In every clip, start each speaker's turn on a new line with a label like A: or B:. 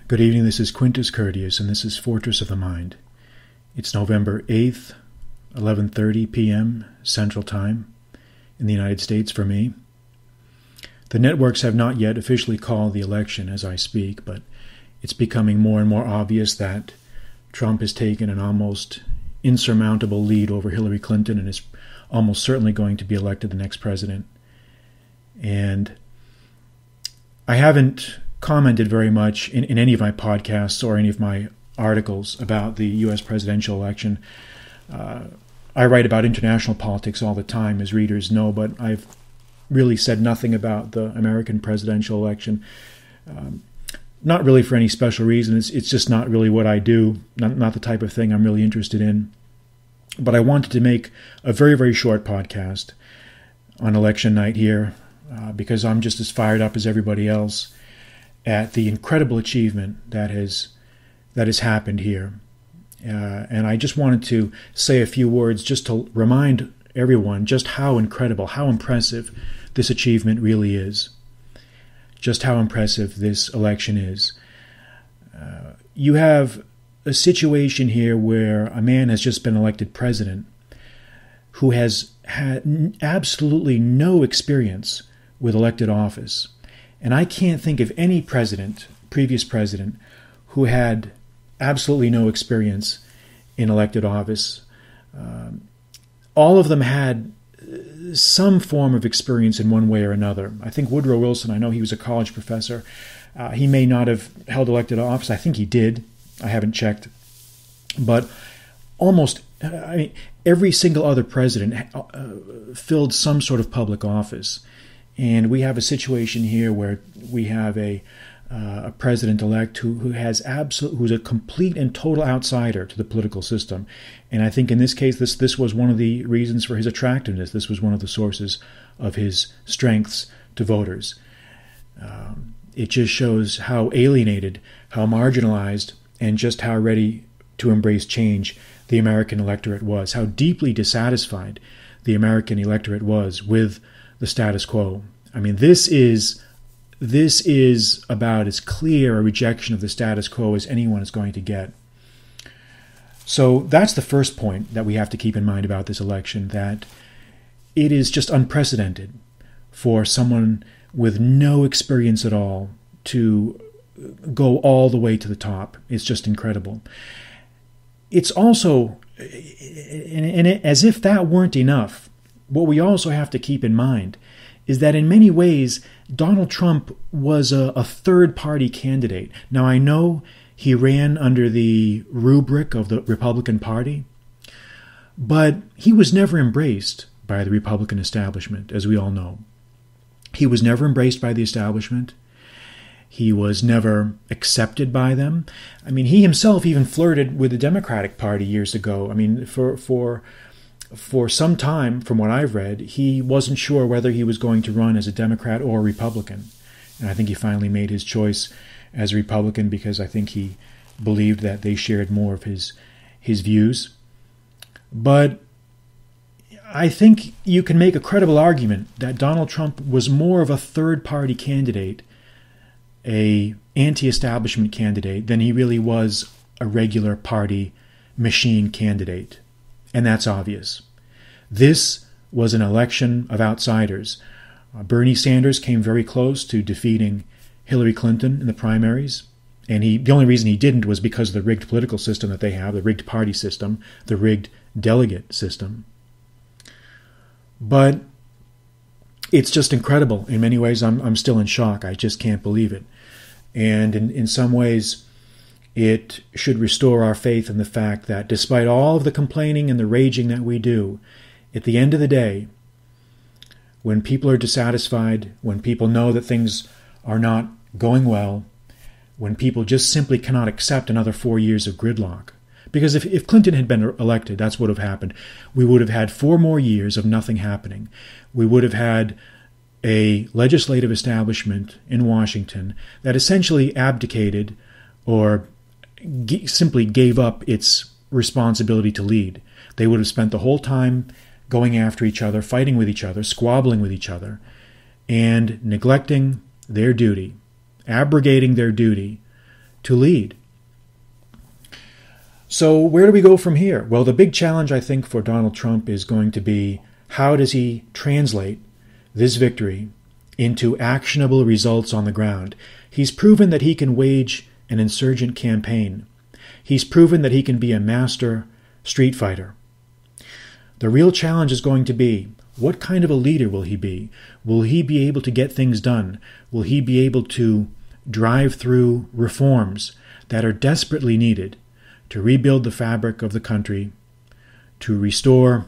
A: Good evening, this is Quintus Curtius, and this is Fortress of the Mind. It's November 8th, 11:30 p.m. Central Time in the United States for me. The networks have not yet officially called the election as I speak, but it's becoming more and more obvious that Trump has taken an almost insurmountable lead over Hillary Clinton and is almost certainly going to be elected the next president. And I haven't commented very much in any of my podcasts or any of my articles about the U.S. presidential election. I write about international politics all the time, as readers know, but I've really said nothing about the American presidential election. Not really for any special reason. It's just not really what I do, not the type of thing I'm really interested in. But I wanted to make a very, very short podcast on election night here because I'm just as fired up as everybody else at the incredible achievement that has happened here. And I just wanted to say a few words just to remind everyone just how incredible, how impressive this achievement really is. Just how impressive this election is. You have a situation here where a man has just been elected president who has had absolutely no experience with elected office. And I can't think of any previous president, who had absolutely no experience in elected office. All of them had some form of experience in one way or another. I think Woodrow Wilson, I know he was a college professor. He may not have held elected office. I think he did. I haven't checked. But almost every single other president filled some sort of public office. And we have a situation here where we have a president-elect who's a complete and total outsider to the political system. And I think in this case, this was one of the reasons for his attractiveness. This was one of the sources of his strengths to voters. It just shows how alienated, how marginalized, and just how ready to embrace change the American electorate was, how deeply dissatisfied the American electorate was with the status quo. I mean, this is about as clear a rejection of the status quo as anyone is going to get. So that's the first point that we have to keep in mind about this election, that it is just unprecedented for someone with no experience at all to go all the way to the top. It's just incredible. It's also, as if that weren't enough, what we also have to keep in mind is that in many ways, Donald Trump was a third-party candidate. Now, I know he ran under the rubric of the Republican Party, but he was never embraced by the Republican establishment, as we all know. He was never embraced by the establishment. He was never accepted by them. I mean, he himself even flirted with the Democratic Party years ago. I mean, for some time, from what I've read, he wasn't sure whether he was going to run as a Democrat or a Republican. And I think he finally made his choice as a Republican because I think he believed that they shared more of his views. But I think you can make a credible argument that Donald Trump was more of a third-party candidate, a anti-establishment candidate, than he really was a regular party machine candidate. And that's obvious. This was an election of outsiders. Bernie Sanders came very close to defeating Hillary Clinton in the primaries. And the only reason he didn't was because of the rigged political system that they have, the rigged party system, the rigged delegate system. But it's just incredible. In many ways, I'm still in shock. I just can't believe it. And in some ways, it should restore our faith in the fact that despite all of the complaining and the raging that we do, at the end of the day, when people are dissatisfied, when people know that things are not going well, when people just simply cannot accept another 4 years of gridlock. Because if Clinton had been elected, that's what would have happened. We would have had 4 more years of nothing happening. We would have had a legislative establishment in Washington that essentially abdicated or simply gave up its responsibility to lead. They would have spent the whole time going after each other, fighting with each other, squabbling with each other, and neglecting their duty, abrogating their duty to lead. So where do we go from here? Well, the big challenge, I think, for Donald Trump is going to be, how does he translate this victory into actionable results on the ground? He's proven that he can wage an insurgent campaign. He's proven that he can be a master street fighter. The real challenge is going to be, what kind of a leader will he be? Will he be able to get things done? Will he be able to drive through reforms that are desperately needed to rebuild the fabric of the country, to restore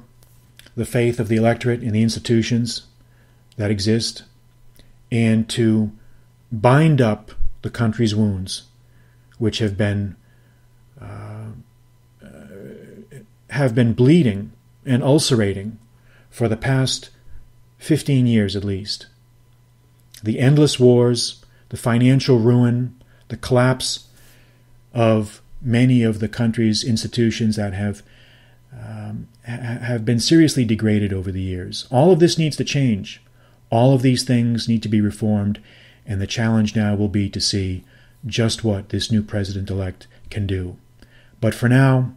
A: the faith of the electorate in the institutions that exist, and to bind up the country's wounds, which have been bleeding and ulcerating for the past 15 years at least. The endless wars, the financial ruin, the collapse of many of the country's institutions that have been seriously degraded over the years. All of this needs to change. All of these things need to be reformed, and the challenge now will be to see just what this new president-elect can do. But for now,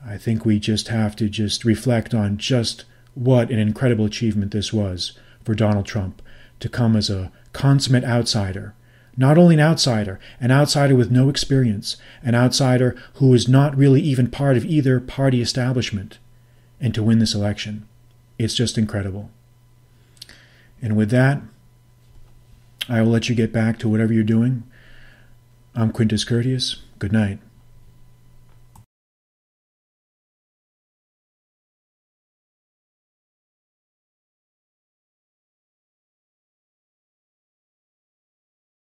A: I think we just have to reflect on just what an incredible achievement this was for Donald Trump to come as a consummate outsider. Not only an outsider with no experience, an outsider who is not really even part of either party establishment, and to win this election. It's just incredible. And with that, I will let you get back to whatever you're doing. I'm Quintus Curtius. Good night.